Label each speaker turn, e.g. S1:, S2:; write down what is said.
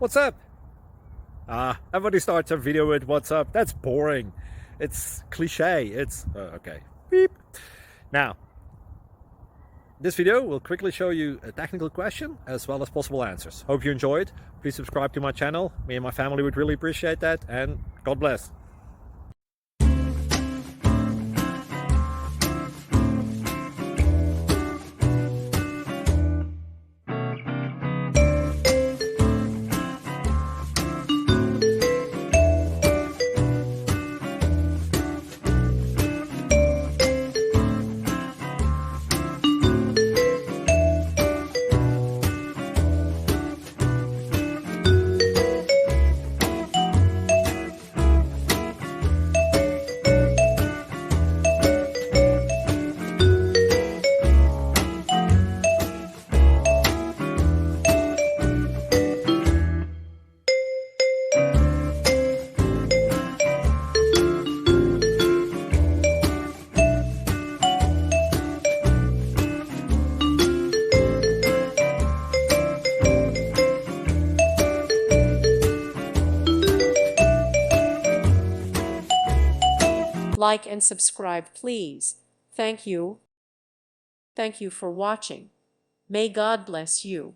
S1: What's up? Everybody starts a video with what's up. That's boring. It's cliche. It's okay. Beep. Now, this video will quickly show you a technical question as well as possible answers. Hope you enjoyed. Please subscribe to my channel. Me and my family would really appreciate that, and God bless.
S2: Like and subscribe, please. Thank you. Thank you for watching. May God bless you.